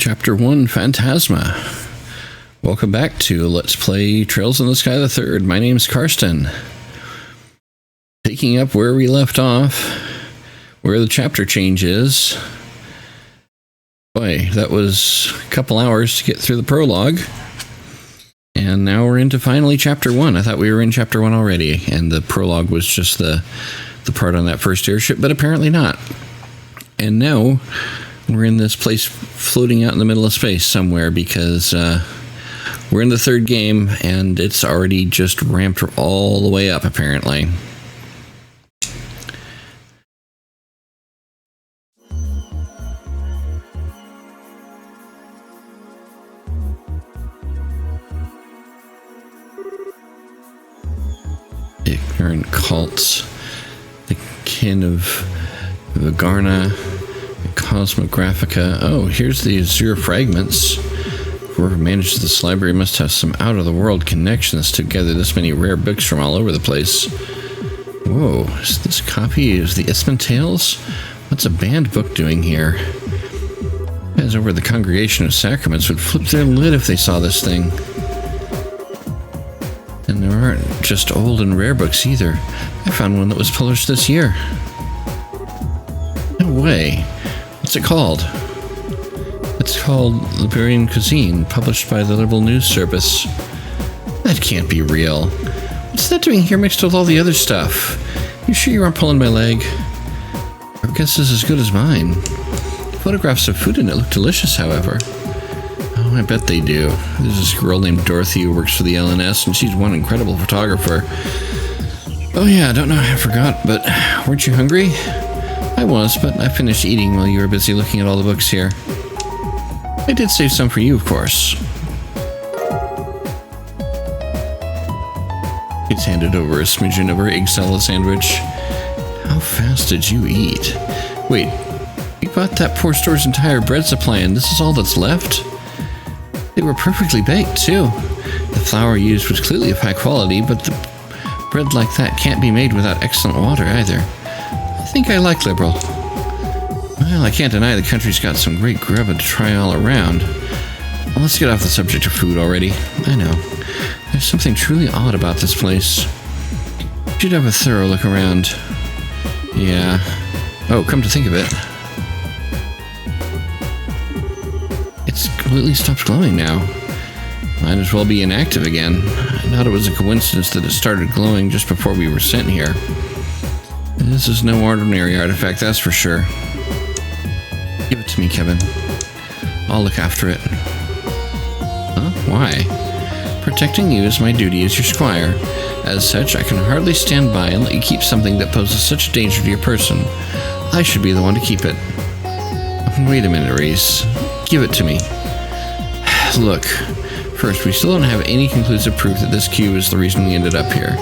Chapter 1, Phantasma. Welcome back to Let's Play Trails in the Sky the Third. My name's Karsten. Picking up where we left off, where the chapter change is. Boy, that was a couple hours to get through the prologue. And now we're into finally Chapter 1. I thought we were in Chapter 1 already, and the prologue was just the part on that first airship, but apparently not. And now we're in this place floating out in the middle of space somewhere because we're in the third game and it's already just ramped all the way up apparently. Ignorant cults, the kin of Vigarna, Cosmographica. Oh, here's the Azure fragments. Whoever manages this library must have some out-of-the-world connections to gather this many rare books from all over the place. Whoa, is this a copy of the Isthman Tales? What's a banned book doing here? Guys over the Congregation of Sacraments would flip their lid if they saw this thing. And there aren't just old and rare books either. I found one that was published this year. No way. What's it called? It's called Liberian Cuisine, published by the Liberal News Service. That can't be real. What's that doing here mixed with all the other stuff? You sure you aren't pulling my leg? Our guess is as good as mine. Photographs of food in it look delicious, however. Oh, I bet they do. There's this girl named Dorothy who works for the LNS, and she's one incredible photographer. Oh yeah, I don't know, I forgot, but weren't you hungry? I was, but I finished eating while you were busy looking at all the books here. I did save some for you, of course. He's handed over a smidgen of her egg salad sandwich. How fast did you eat? Wait, you bought that poor store's entire bread supply and this is all that's left? They were perfectly baked, too. The flour used was clearly of high quality, but the bread like that can't be made without excellent water either. I think I like Liberal. Well, I can't deny the country's got some great grub to try all around. Well, let's get off the subject of food already. I know. There's something truly odd about this place. You should have a thorough look around. Yeah. Oh, come to think of it. It's completely stopped glowing now. Might as well be inactive again. I thought it was a coincidence that it started glowing just before we were sent here. This is no ordinary artifact, that's for sure. Give it to me, Kevin. I'll look after it. Huh? Why? Protecting you is my duty as your squire. As such, I can hardly stand by and let you keep something that poses such a danger to your person. I should be the one to keep it. Wait a minute, Reese. Give it to me. Look, first, we still don't have any conclusive proof that this cube is the reason we ended up here.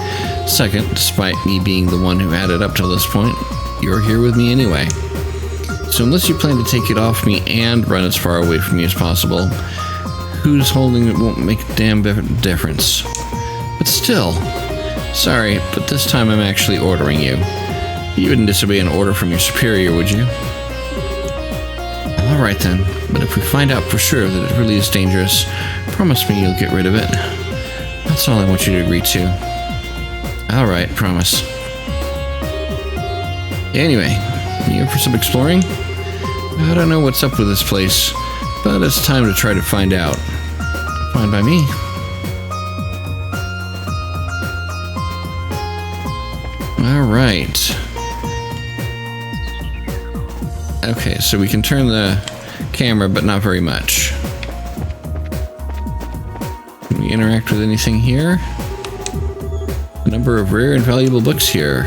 Second, despite me being the one who had it up till this point, you're here with me anyway. So unless you plan to take it off me and run as far away from me as possible, who's holding it won't make a damn difference. But still, sorry, but this time I'm actually ordering you. You wouldn't disobey an order from your superior, would you? Alright then, but if we find out for sure that it really is dangerous, promise me you'll get rid of it. That's all I want you to agree to. Alright, promise. Anyway, you up for some exploring? I don't know what's up with this place, but it's time to try to find out. Fine by me. Alright. Okay, so we can turn the camera, but not very much. Can we interact with anything here? A number of rare and valuable books here.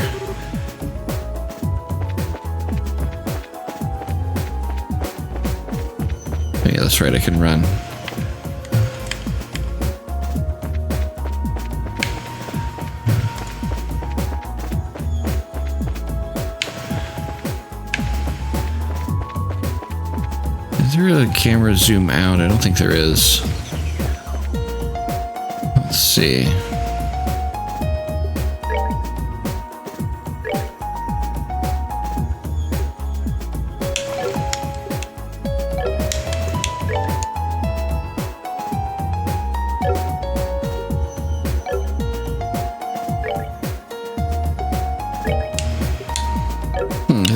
Oh yeah, that's right, I can run. Is there a camera zoom out? I don't think there is. Let's see.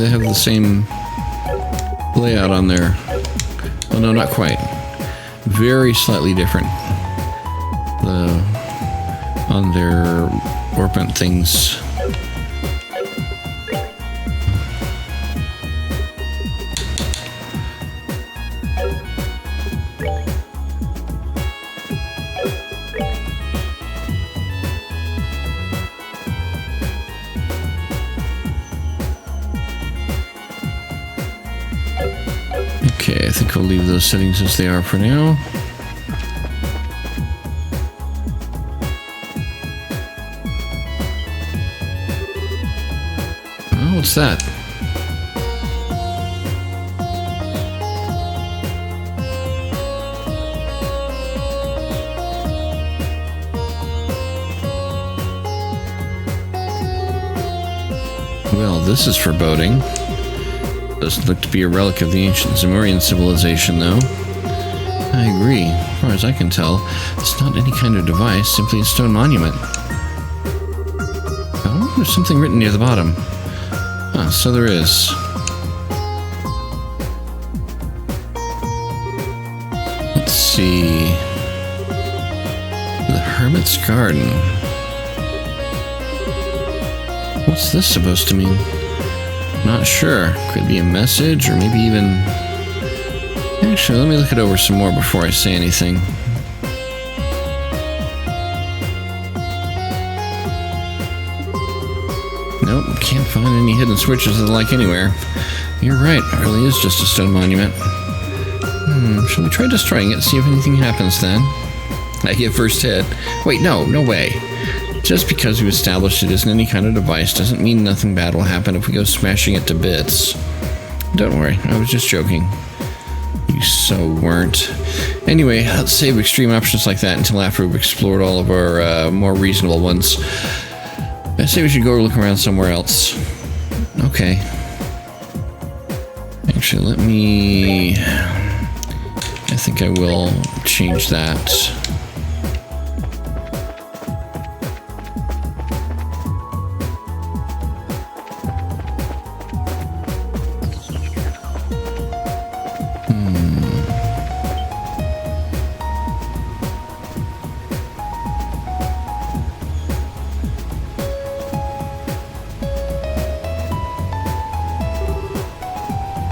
they have the same layout on there. Oh no, not quite. Very slightly different. On their Orpent things. Okay, I think we'll leave those settings as they are for now. Oh, what's that? Well, this is foreboding. Doesn't look to be a relic of the ancient Zemurian civilization, though. I agree. As far as I can tell, it's not any kind of device, simply a stone monument. Oh, there's something written near the bottom. Ah, so there is. Let's see. The Hermit's Garden. What's this supposed to mean? Not sure. Could be a message, or maybe even... Actually, let me look it over some more before I say anything. Nope, can't find any hidden switches of the like anywhere. You're right, it really is just a stone monument. Shall we try destroying it, see if anything happens then? I get first hit. Wait, no way. Just because we established it isn't any kind of device doesn't mean nothing bad will happen if we go smashing it to bits. Don't worry, I was just joking. You so weren't. Anyway, let's save extreme options like that until after we've explored all of our more reasonable ones. I say we should go look around somewhere else. Okay. Actually, let me... I think I will change that.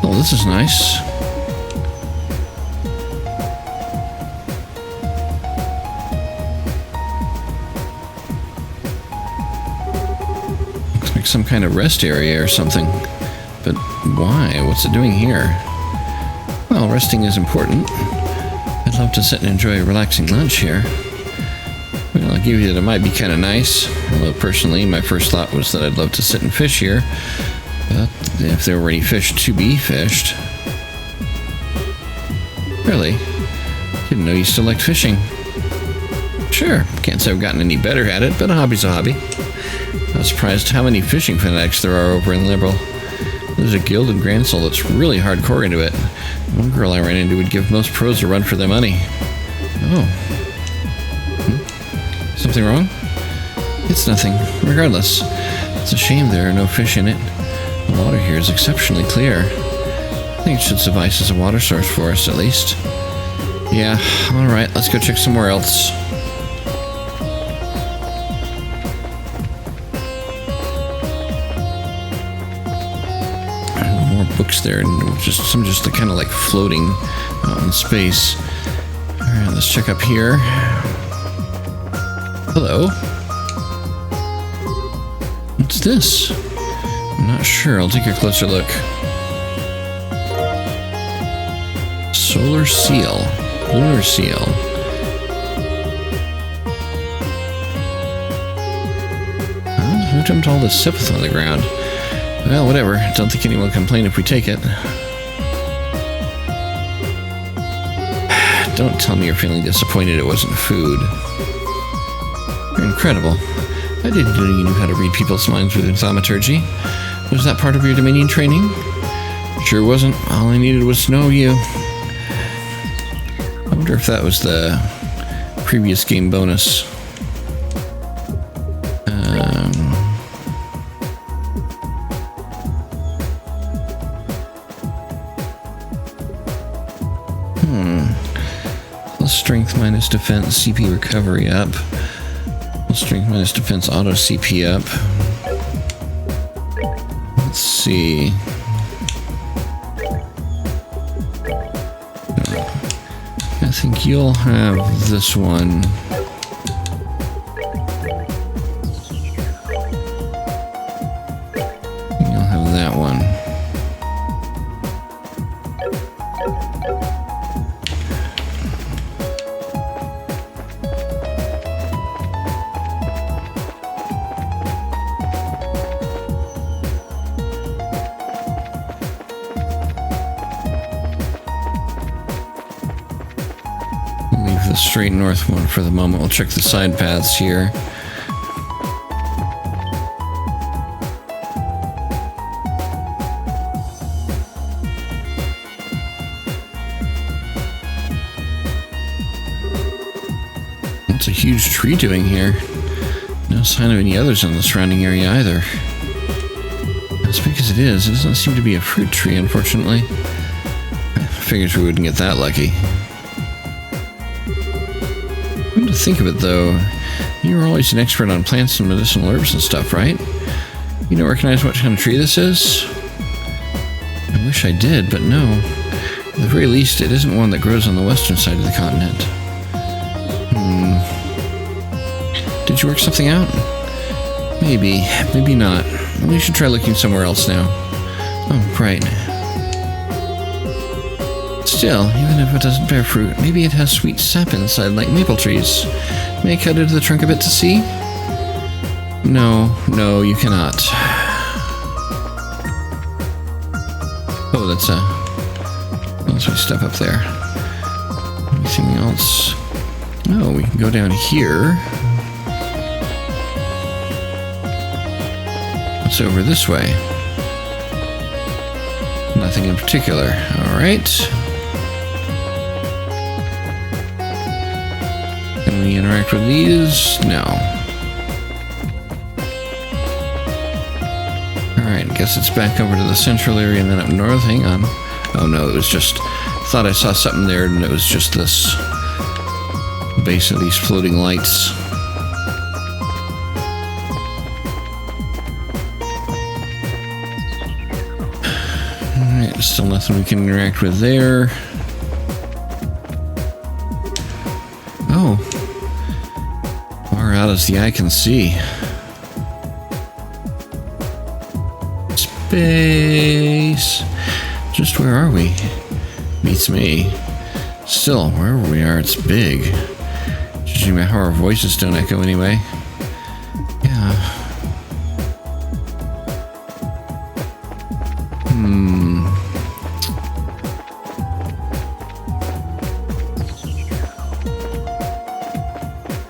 Oh, this is nice. Looks like some kind of rest area or something. But why? What's it doing here? Well, resting is important. I'd love to sit and enjoy a relaxing lunch here. Well, I'll give you that it might be kind of nice. Although personally, my first thought was that I'd love to sit and fish here. But if there were any fish to be fished... Really? Didn't know you still liked fishing. Sure, can't say I've gotten any better at it, but a hobby's a hobby. I was surprised how many fishing fanatics there are over in Liberal. There's a guild in Gransel that's really hardcore into it. One girl I ran into would give most pros a run for their money. Oh. Something wrong? It's nothing. Regardless, it's a shame there are no fish in it. The water here is exceptionally clear. I think it should suffice as a water source for us, at least. Yeah, alright, let's go check somewhere else. More books there, and some just kind of like floating out in space. Alright, let's check up here. Hello? What's this? I'm not sure. I'll take a closer look. Solar seal. Lunar seal. Huh? Who dumped all this Sipith on the ground? Well, whatever. Don't think anyone will complain if we take it. Don't tell me you're feeling disappointed it wasn't food. You're incredible. I didn't know you knew how to read people's minds with thaumaturgy. Was that part of your Dominion training? Sure wasn't. All I needed was to know you. I wonder if that was the previous game bonus. Plus strength minus defense, CP recovery up. Plus strength minus defense, auto CP up. Let's see. I think you'll have this one. You'll have that one. The straight north one for the moment. We'll check the side paths here. What's a huge tree doing here? No sign of any others in the surrounding area either. As big as it is, it doesn't seem to be a fruit tree, unfortunately. Figures we wouldn't get that lucky. To think of it though, you were always an expert on plants and medicinal herbs and stuff, right? You don't recognize what kind of tree this is? I wish I did, but no. At the very least, it isn't one that grows on the western side of the continent. Did you work something out? Maybe, maybe not. We should try looking somewhere else now. Oh, right. Still, even if it doesn't bear fruit, maybe it has sweet sap inside like maple trees. May I cut into the trunk a bit to see? No, no, you cannot. Oh, that's a step up there. Anything else? Oh, we can go down here. What's over this way? Nothing in particular. All right. Can we interact with these? No. Alright, guess it's back over to the central area and then up north. Hang on. Oh no, it was just... thought I saw something there and it was just this base of these floating lights. Alright, still nothing we can interact with there. Oh. Far out as the eye can see. Space. Just where are we? Beats me. Still, wherever we are, it's big. Judging by how our voices don't echo anyway. Yeah.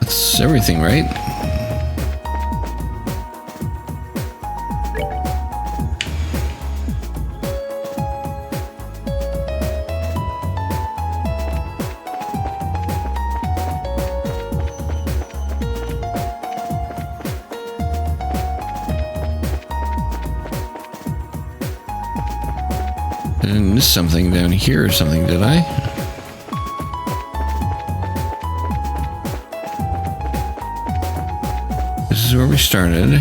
That's everything, right? I didn't miss something down here or something, did I? This is where we started.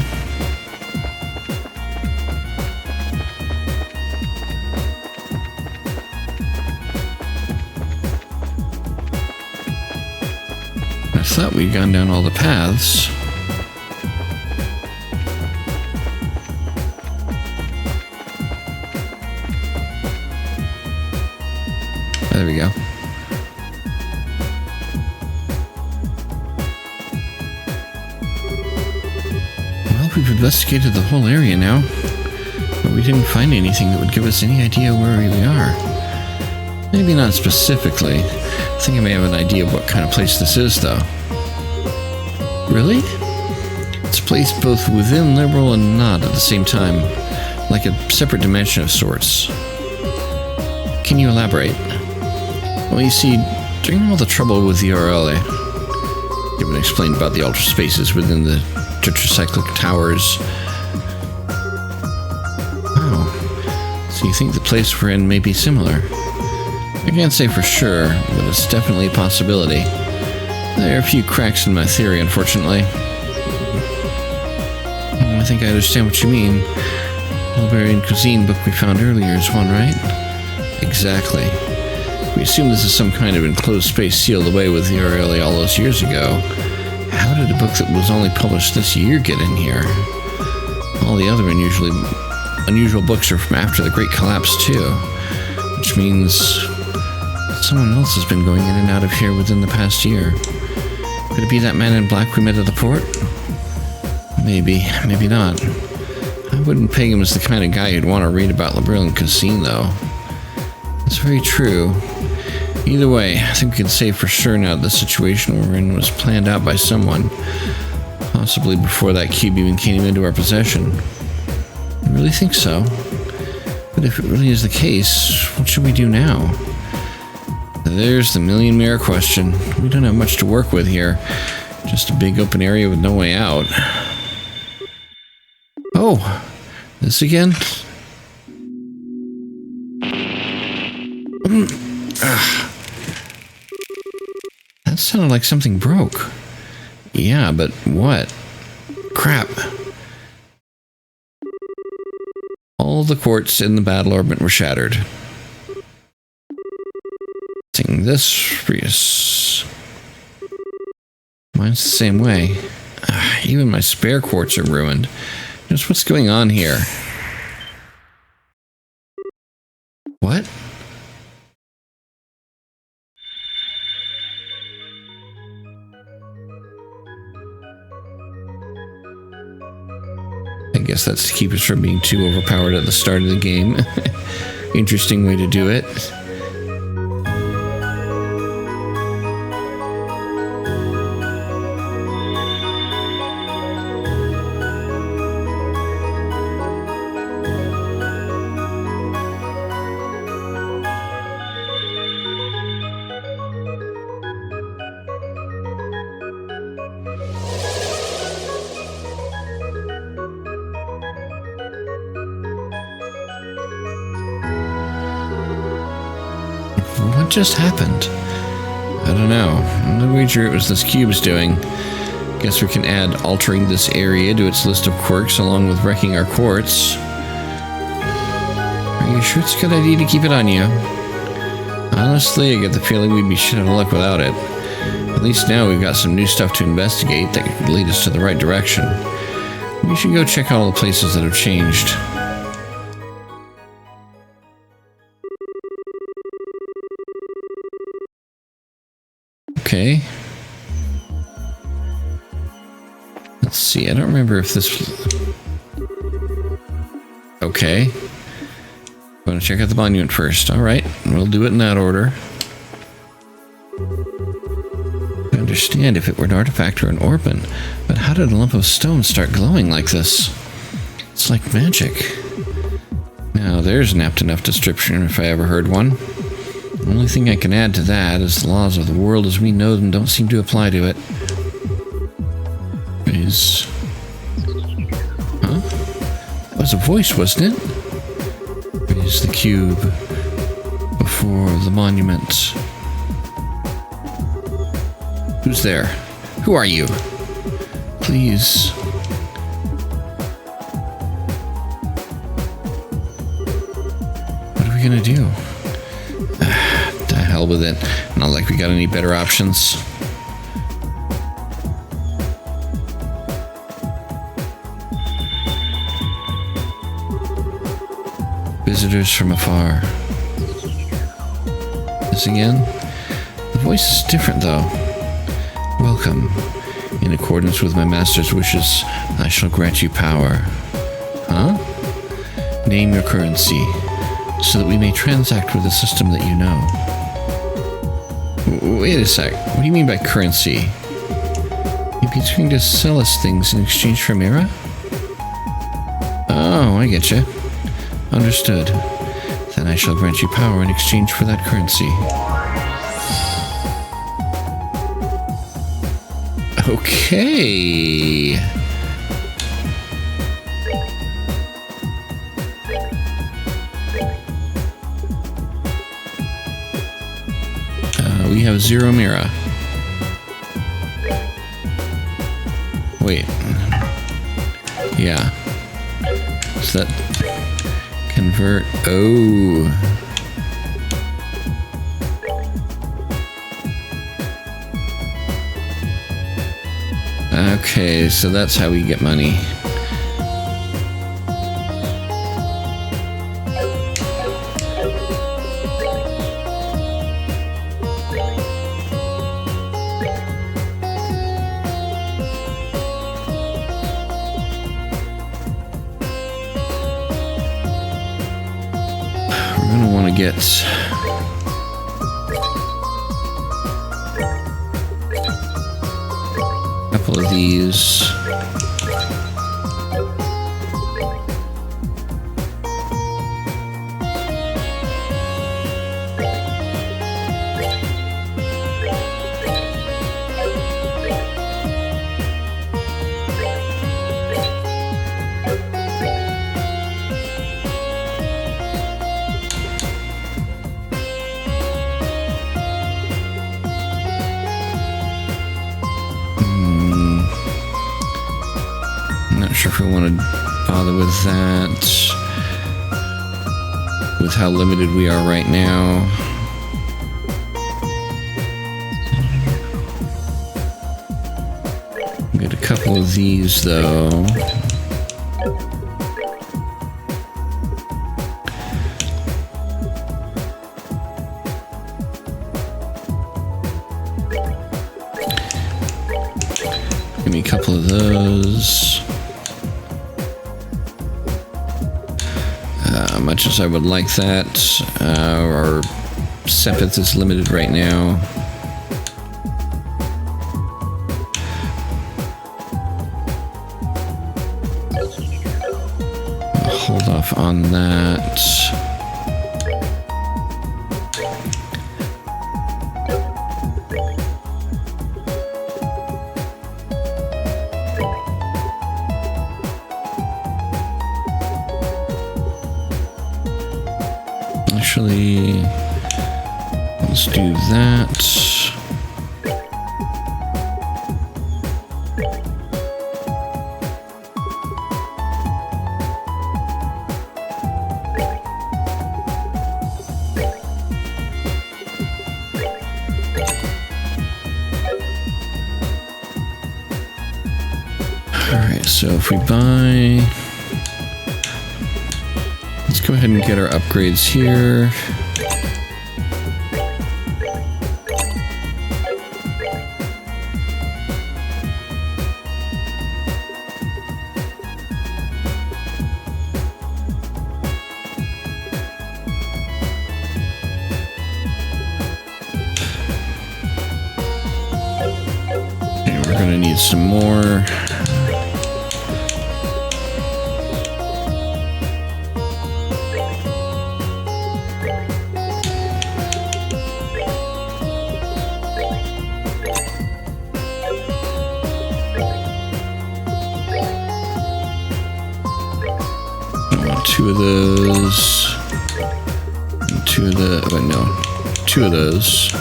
I thought we'd gone down all the paths. There we go. Well, we've investigated the whole area now, but we didn't find anything that would give us any idea where we are. Maybe not specifically. I think I may have an idea of what kind of place this is, though. Really? It's a place both within Liberal and not at the same time, like a separate dimension of sorts. Can you elaborate? Well, you see, during all the trouble with the RL, given explained about the ultra spaces within the tetracyclic towers. Oh, so you think the place we're in may be similar? I can't say for sure, but it's definitely a possibility. There are a few cracks in my theory, unfortunately. I think I understand what you mean. The Barbarian Cuisine book we found earlier is one, right? Exactly. We assume this is some kind of enclosed space sealed away with the URL all those years ago. How did a book that was only published this year get in here? All the other unusual books are from after the Great Collapse, too. Which means someone else has been going in and out of here within the past year. Could it be that man in black we met at the port? Maybe, maybe not. I wouldn't peg him as the kind of guy who'd want to read about La Brilliant Cuisine, though. That's very true. Either way, I think we can say for sure now that the situation we're in was planned out by someone. Possibly before that cube even came into our possession. I really think so. But if it really is the case, what should we do now? There's the million-mirror question. We don't have much to work with here. Just a big open area with no way out. Oh, this again? That sounded like something broke. Yeah, but what? Crap. All the quartz in the battle orbit were shattered. Seeing this, Reus. Mine's the same way. Even my spare quartz are ruined. Just what's going on here? What? I guess that's to keep us from being too overpowered at the start of the game. Interesting way to do it. What just happened? I don't know. I'm not sure it was this cube's doing. Guess we can add altering this area to its list of quirks along with wrecking our quartz. Are you sure it's a good idea to keep it on you? Honestly, I get the feeling we'd be shit out of luck without it. At least now we've got some new stuff to investigate that could lead us to the right direction. We should go check out all the places that have changed. Okay. Let's see, I don't remember if this... Okay. I'm going to check out the monument first. Alright, we'll do it in that order. I understand if it were an artifact or an orphan, but how did a lump of stone start glowing like this? It's like magic. Now, there's an apt enough description if I ever heard one. The only thing I can add to that is the laws of the world as we know them don't seem to apply to it. Huh? That was a voice, wasn't it? Raise the cube before the monument. Who's there? Who are you? Please. What are we gonna do? To hell with it. Not like we got any better options. Visitors from afar. This again? The voice is different though. Welcome. In accordance with my master's wishes, I shall grant you power. Huh? Name your currency, so that we may transact with a system that you know. Wait a sec. What do you mean by currency? Maybe it's going to sell us things in exchange for Mira? Oh, I get you. Understood. Then I shall grant you power in exchange for that currency. Okay. we have 0 Mira. Wait. Yeah. Does that convert? Oh. Okay, so that's how we get money. We're gonna want to get of these. Not sure if we want to bother with that, with how limited we are right now. Get a couple of these though. Give me a couple of those. Much as I would like that, our Sepith is limited right now. I'll hold off on that. Actually, let's do that. All right, so if we buy, let's go ahead and get our upgrades here. Okay, we're gonna need some more. Two of those, and two of the, wait, no, two of those.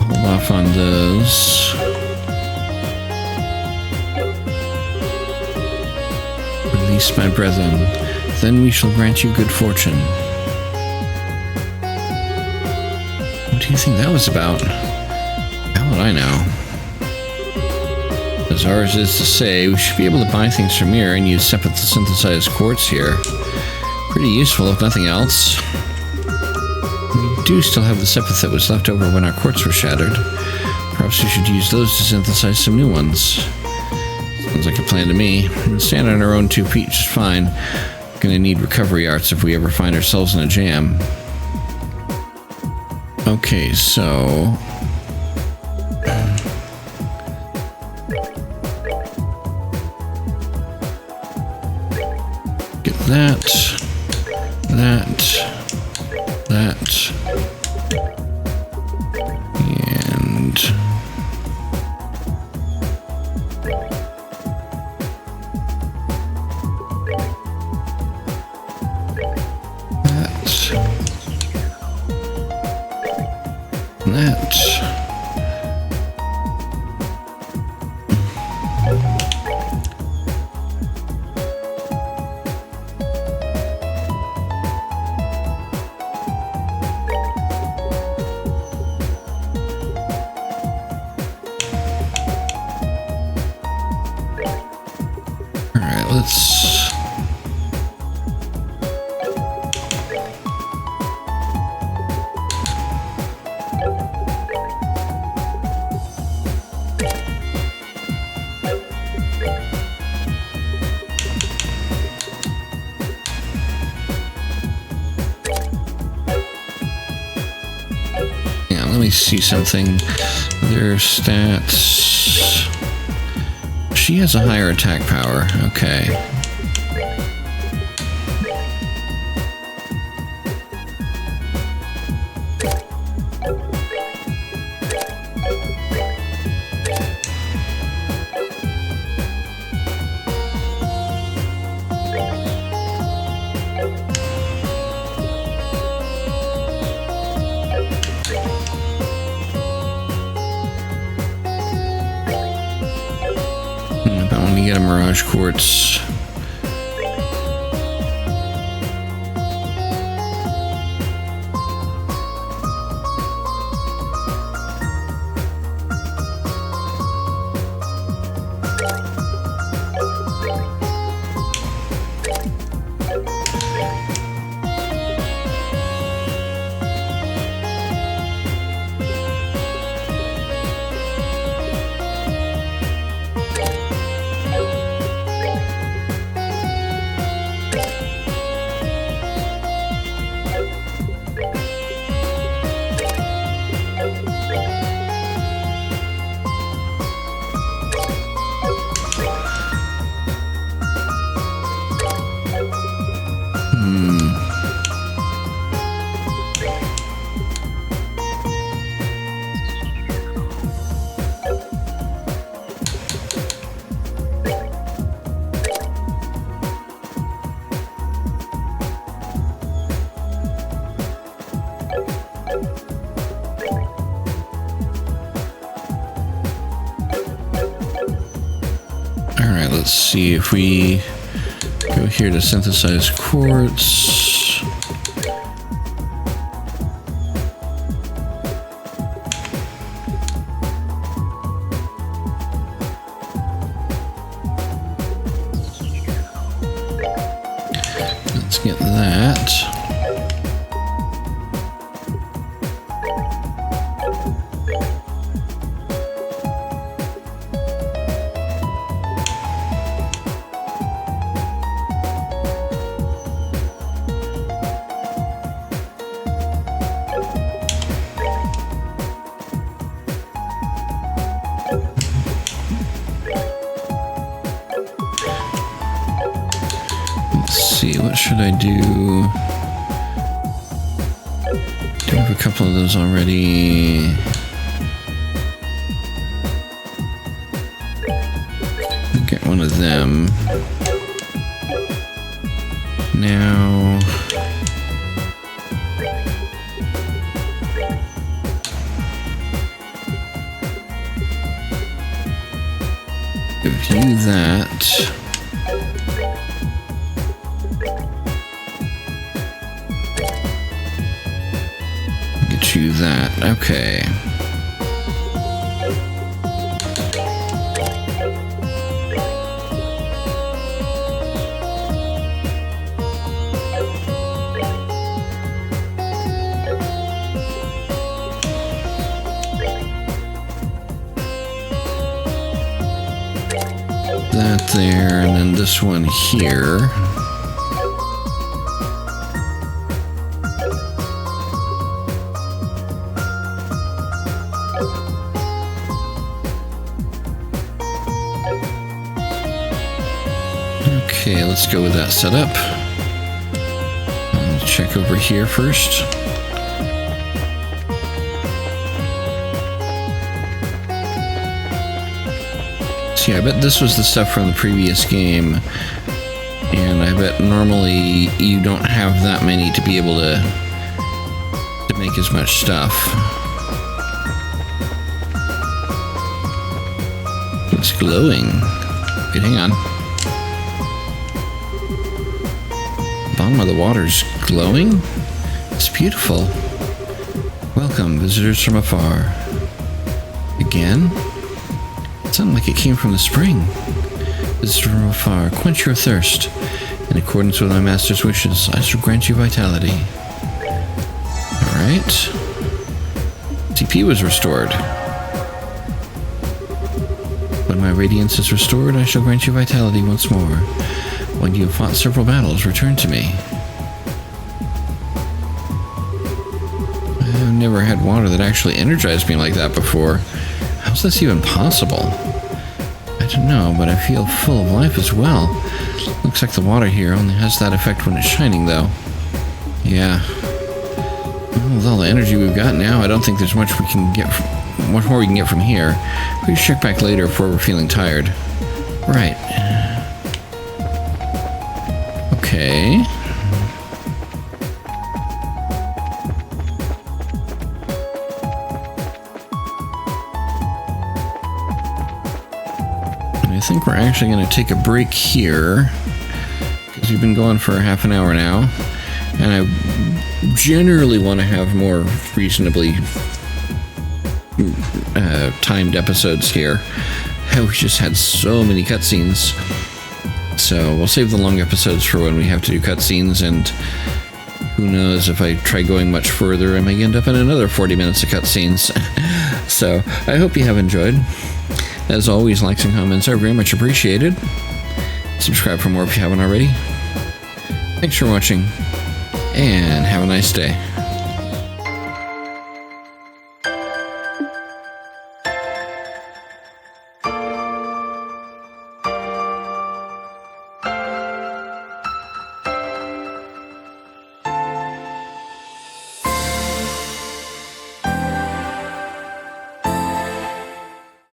Hold off on those. Release my brethren, then we shall grant you good fortune. What do you think that was about? How would I know? As ours is to say, we should be able to buy things from here and use Sepith to synthesize quartz here. Pretty useful, if nothing else. We do still have the Sepith that was left over when our quartz were shattered. Perhaps we should use those to synthesize some new ones. Sounds like a plan to me. We can stand on our own 2 feet just fine. Gonna need recovery arts if we ever find ourselves in a jam. Okay, so that, and right, let's... Let me see something. Their stats. She has a higher attack power. Okay. Get a Mirage Quartz. Let's see if we go here to synthesize quartz. Let's get that. What should I do? Do I have a couple of those already? Get one of them. Now... give you that. You that. Okay. That there, and then this one here. Okay, let's go with that setup. I'll check over here first. See, I bet this was the stuff from the previous game, and I bet normally you don't have that many to be able to make as much stuff. It's glowing. Wait, hang on. Bottom of the water's glowing? It's beautiful. Welcome, visitors from afar. Again? It sounded like it came from the spring. Visitor from afar, quench your thirst. In accordance with my master's wishes, I shall grant you vitality. Alright. TP was restored. When my radiance is restored, I shall grant you vitality once more. When you have fought several battles, return to me. I've never had water that actually energized me like that before. How's this even possible? I don't know, but I feel full of life as well. Looks like the water here only has that effect when it's shining, though. Yeah. Well, with all the energy we've got now, I don't think there's much we can get. Much more we can get from here. Please check back later if we're feeling tired. Right. Okay. I think we're actually going to take a break here because we've been going for half an hour now, and I generally want to have more reasonably timed episodes here. We just had so many cutscenes, so we'll save the long episodes for when we have to do cutscenes, and who knows, if I try going much further I may end up in another 40 minutes of cutscenes. So I hope you have enjoyed. As always, likes and comments are very much appreciated. Subscribe for more if you haven't already. Thanks for watching, and have a nice day.